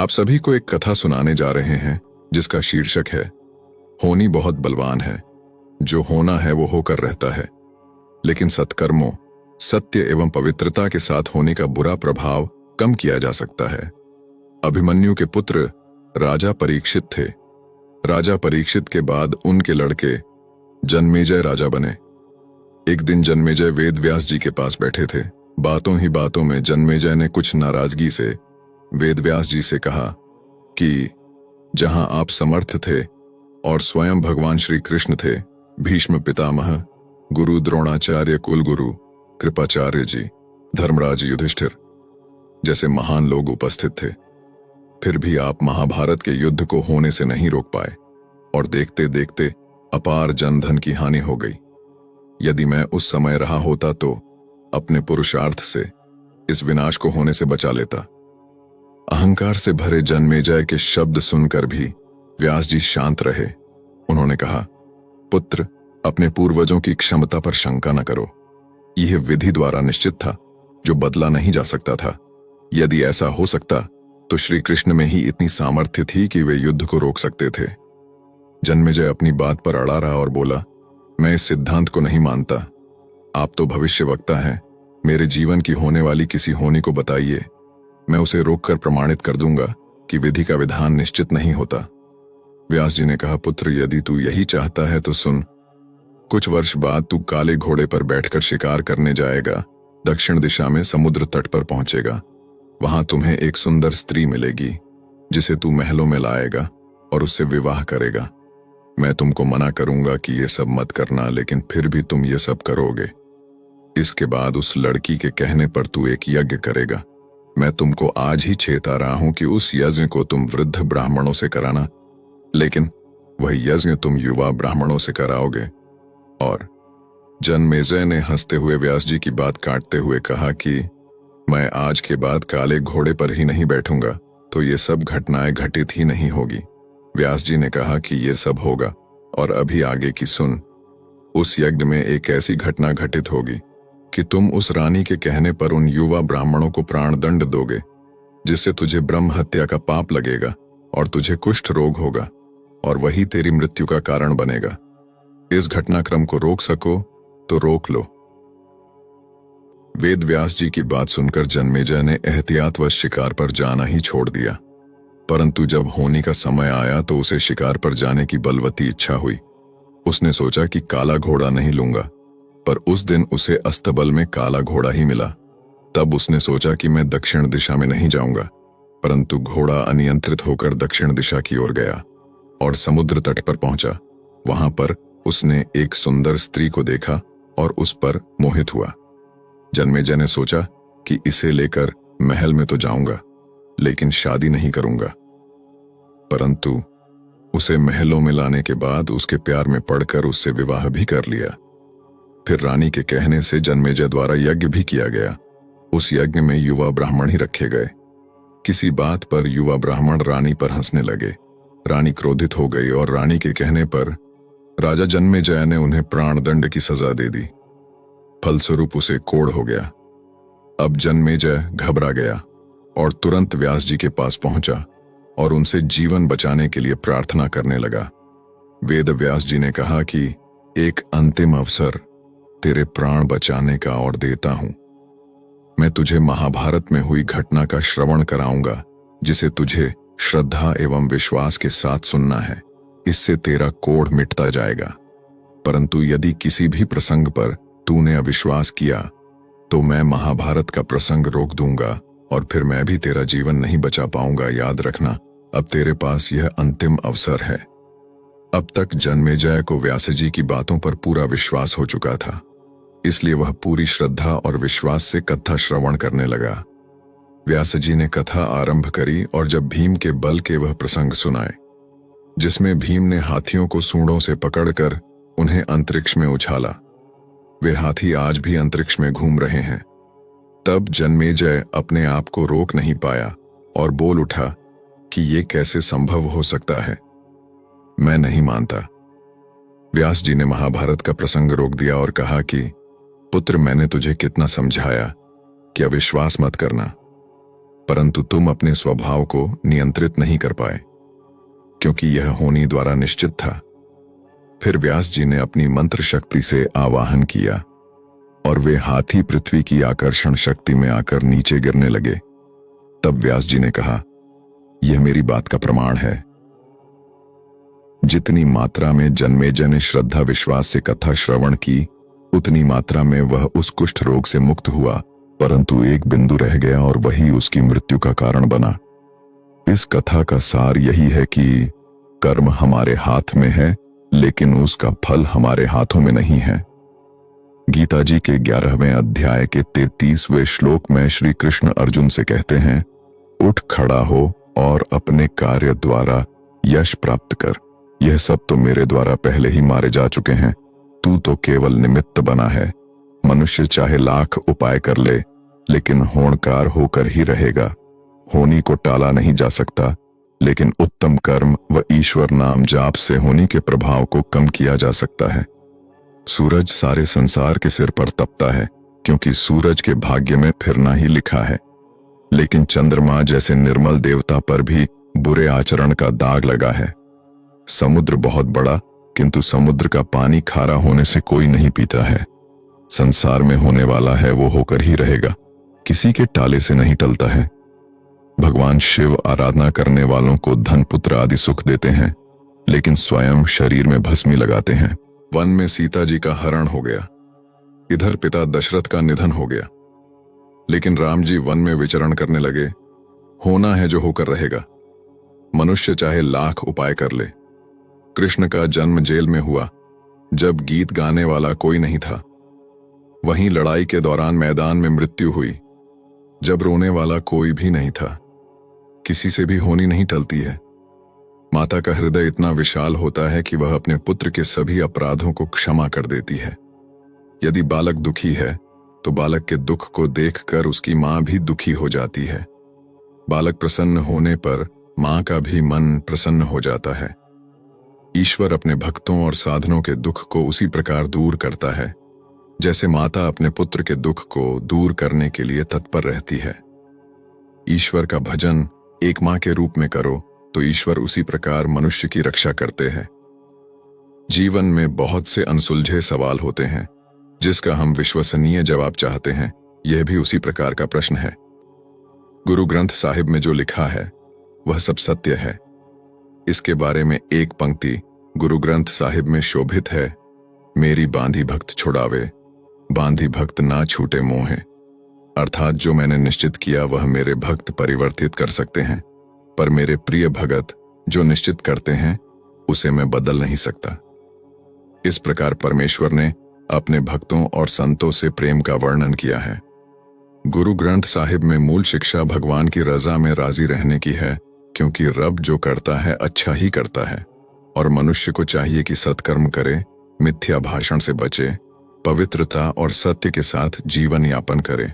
आप सभी को एक कथा सुनाने जा रहे हैं जिसका शीर्षक है होनी बहुत बलवान है। जो होना है वो होकर रहता है, लेकिन सत्कर्मों, सत्य एवं पवित्रता के साथ होने का बुरा प्रभाव कम किया जा सकता है। अभिमन्यु के पुत्र राजा परीक्षित थे। राजा परीक्षित के बाद उनके लड़के जन्मेजय राजा बने। एक दिन जन्मेजय वेदव्यास जी के पास बैठे थे। बातों ही बातों में जन्मेजय ने कुछ नाराजगी से वेदव्यास जी से कहा कि जहां आप समर्थ थे और स्वयं भगवान श्री कृष्ण थे, भीष्म पितामह, गुरु द्रोणाचार्य, कुलगुरु कृपाचार्य जी, धर्मराज युधिष्ठिर जैसे महान लोग उपस्थित थे, फिर भी आप महाभारत के युद्ध को होने से नहीं रोक पाए और देखते देखते अपार जनधन की हानि हो गई। यदि मैं उस समय रहा होता तो अपने पुरुषार्थ से इस विनाश को होने से बचा लेता। अहंकार से भरे जन्मेजय के शब्द सुनकर भी व्यास जी शांत रहे। उन्होंने कहा, पुत्र, अपने पूर्वजों की क्षमता पर शंका न करो। यह विधि द्वारा निश्चित था जो बदला नहीं जा सकता था। यदि ऐसा हो सकता तो श्री कृष्ण में ही इतनी सामर्थ्य थी कि वे युद्ध को रोक सकते थे। जन्मेजय अपनी बात पर अड़ा रहा और बोला, मैं इस सिद्धांत को नहीं मानता। आप तो भविष्यवक्ता हैं, मेरे जीवन की होने वाली किसी होनी को बताइए, मैं उसे रोककर प्रमाणित कर दूंगा कि विधि का विधान निश्चित नहीं होता। व्यास जी ने कहा, पुत्र, यदि तू यही चाहता है तो सुन। कुछ वर्ष बाद तू काले घोड़े पर बैठकर शिकार करने जाएगा। दक्षिण दिशा में समुद्र तट पर पहुंचेगा। वहां तुम्हें एक सुंदर स्त्री मिलेगी जिसे तू महलों में लाएगा और उससे विवाह करेगा। मैं तुमको मना करूंगा कि ये सब मत करना, लेकिन फिर भी तुम ये सब करोगे। इसके बाद उस लड़की के कहने पर तू एक यज्ञ करेगा। मैं तुमको आज ही चेता रहा हूं कि उस यज्ञ को तुम वृद्ध ब्राह्मणों से कराना, लेकिन वह यज्ञ तुम युवा ब्राह्मणों से कराओगे। और जन्मेजय ने हंसते हुए व्यास जी की बात काटते हुए कहा कि मैं आज के बाद काले घोड़े पर ही नहीं बैठूंगा तो ये सब घटनाएं घटित ही नहीं होगी। व्यास जी ने कहा कि ये सब होगा, और अभी आगे की सुन। उस यज्ञ में एक ऐसी घटना घटित होगी कि तुम उस रानी के कहने पर उन युवा ब्राह्मणों को प्राणदंड दोगे, जिससे तुझे ब्रह्म हत्या का पाप लगेगा और तुझे कुष्ठ रोग होगा, और वही तेरी मृत्यु का कारण बनेगा। इस घटनाक्रम को रोक सको तो रोक लो। वेद व्यास जी की बात सुनकर जन्मेजय ने एहतियातवश शिकार पर जाना ही छोड़ दिया। परंतु जब होनी का समय आया तो उसे शिकार पर जाने की बलवती इच्छा हुई। उसने सोचा कि काला घोड़ा नहीं लूंगा, पर उस दिन उसे अस्तबल में काला घोड़ा ही मिला। तब उसने सोचा कि मैं दक्षिण दिशा में नहीं जाऊंगा, परंतु घोड़ा अनियंत्रित होकर दक्षिण दिशा की ओर गया और समुद्र तट पर पहुंचा। वहां पर उसने एक सुंदर स्त्री को देखा और उस पर मोहित हुआ। जन्मेजय ने सोचा कि इसे लेकर महल में तो जाऊंगा, लेकिन शादी नहीं करूंगा। परंतु उसे महलों में लाने के बाद उसके प्यार में पड़कर उससे विवाह भी कर लिया। फिर रानी के कहने से जन्मेजय द्वारा यज्ञ भी किया गया। उस यज्ञ में युवा ब्राह्मण ही रखे गए। किसी बात पर युवा ब्राह्मण रानी पर हंसने लगे। रानी क्रोधित हो गई और रानी के कहने पर राजा जन्मेजय ने उन्हें प्राणदंड की सजा दे दी। फलस्वरूप उसे कोढ़ हो गया। अब जन्मेजय घबरा गया और तुरंत व्यास जी के पास पहुंचा और उनसे जीवन बचाने के लिए प्रार्थना करने लगा। वेद व्यास जी ने कहा कि एक अंतिम अवसर तेरे प्राण बचाने का और देता हूं। मैं तुझे महाभारत में हुई घटना का श्रवण कराऊंगा, जिसे तुझे श्रद्धा एवं विश्वास के साथ सुनना है। इससे तेरा कोढ़ मिटता जाएगा। परंतु यदि किसी भी प्रसंग पर तूने अविश्वास किया तो मैं महाभारत का प्रसंग रोक दूंगा और फिर मैं भी तेरा जीवन नहीं बचा पाऊंगा। याद रखना, अब तेरे पास यह अंतिम अवसर है। अब तक जन्मेजय को व्यास जी की बातों पर पूरा विश्वास हो चुका था, इसलिए वह पूरी श्रद्धा और विश्वास से कथा श्रवण करने लगा। व्यास जी ने कथा आरंभ करी और जब भीम के बल के वह प्रसंग सुनाए जिसमें भीम ने हाथियों को सूंडों से पकड़कर उन्हें अंतरिक्ष में उछाला, वे हाथी आज भी अंतरिक्ष में घूम रहे हैं, तब जन्मेजय अपने आप को रोक नहीं पाया और बोल उठा कि ये कैसे संभव हो सकता है, मैं नहीं मानता। व्यास जी ने महाभारत का प्रसंग रोक दिया और कहा कि पुत्र, मैंने तुझे कितना समझाया कि अविश्वास मत करना, परंतु तुम अपने स्वभाव को नियंत्रित नहीं कर पाए, क्योंकि यह होनी द्वारा निश्चित था। फिर व्यास जी ने अपनी मंत्र शक्ति से आवाहन किया और वे हाथी पृथ्वी की आकर्षण शक्ति में आकर नीचे गिरने लगे। तब व्यास जी ने कहा, यह मेरी बात का प्रमाण है। जितनी मात्रा में जन्मेजय ने श्रद्धा विश्वास से कथा श्रवण की, उतनी मात्रा में वह उस कुष्ठ रोग से मुक्त हुआ, परंतु एक बिंदु रह गया और वही उसकी मृत्यु का कारण बना। इस कथा का सार यही है कि कर्म हमारे हाथ में है, लेकिन उसका फल हमारे हाथों में नहीं है। गीता जी के 11वें अध्याय के 33वें श्लोक में श्री कृष्ण अर्जुन से कहते हैं, उठ खड़ा हो और अपने कार्य द्वारा यश प्राप्त कर। यह सब तो मेरे द्वारा पहले ही मारे जा चुके हैं, तू तो केवल निमित्त बना है। मनुष्य चाहे लाख उपाय कर ले, लेकिन होनकार होकर ही रहेगा। होनी को टाला नहीं जा सकता, लेकिन उत्तम कर्म व ईश्वर नाम जाप से होनी के प्रभाव को कम किया जा सकता है। सूरज सारे संसार के सिर पर तपता है, क्योंकि सूरज के भाग्य में फिरना ही लिखा है, लेकिन चंद्रमा जैसे निर्मल देवता पर भी बुरे आचरण का दाग लगा है। समुद्र बहुत बड़ा, किंतु समुद्र का पानी खारा होने से कोई नहीं पीता है। संसार में होने वाला है वो होकर ही रहेगा, किसी के टाले से नहीं टलता है। भगवान शिव आराधना करने वालों को धन पुत्र आदि सुख देते हैं, लेकिन स्वयं शरीर में भस्मी लगाते हैं। वन में सीता जी का हरण हो गया, इधर पिता दशरथ का निधन हो गया, लेकिन राम जी वन में विचरण करने लगे। होना है जो होकर रहेगा, मनुष्य चाहे लाख उपाय कर ले। कृष्ण का जन्म जेल में हुआ, जब गीत गाने वाला कोई नहीं था। वहीं लड़ाई के दौरान मैदान में मृत्यु हुई, जब रोने वाला कोई भी नहीं था। किसी से भी होनी नहीं टलती है। माता का हृदय इतना विशाल होता है कि वह अपने पुत्र के सभी अपराधों को क्षमा कर देती है। यदि बालक दुखी है, तो बालक के दुख को देखकर उसकी मां भी दुखी हो जाती है। बालक प्रसन्न होने पर मां का भी मन प्रसन्न हो जाता है। ईश्वर अपने भक्तों और साधनों के दुख को उसी प्रकार दूर करता है, जैसे माता अपने पुत्र के दुख को दूर करने के लिए तत्पर रहती है। ईश्वर का भजन एक मां के रूप में करो, तो ईश्वर उसी प्रकार मनुष्य की रक्षा करते हैं। जीवन में बहुत से अनसुलझे सवाल होते हैं, जिसका हम विश्वसनीय जवाब चाहते हैं। यह भी उसी प्रकार का प्रश्न है। गुरु ग्रंथ साहिब में जो लिखा है वह सब सत्य है। इसके बारे में एक पंक्ति गुरु ग्रंथ साहिब में शोभित है, मेरी बांधी भक्त छुड़ावे, बांधी भक्त ना छूटे मोहे। अर्थात जो मैंने निश्चित किया वह मेरे भक्त परिवर्तित कर सकते हैं, पर मेरे प्रिय भगत जो निश्चित करते हैं उसे मैं बदल नहीं सकता। इस प्रकार परमेश्वर ने अपने भक्तों और संतों से प्रेम का वर्णन किया है। गुरु ग्रंथ साहिब में मूल शिक्षा भगवान की रजा में राजी रहने की है, क्योंकि रब जो करता है अच्छा ही करता है, और मनुष्य को चाहिए कि सत्कर्म करे, मिथ्या भाषण से बचे, पवित्रता और सत्य के साथ जीवन यापन करे।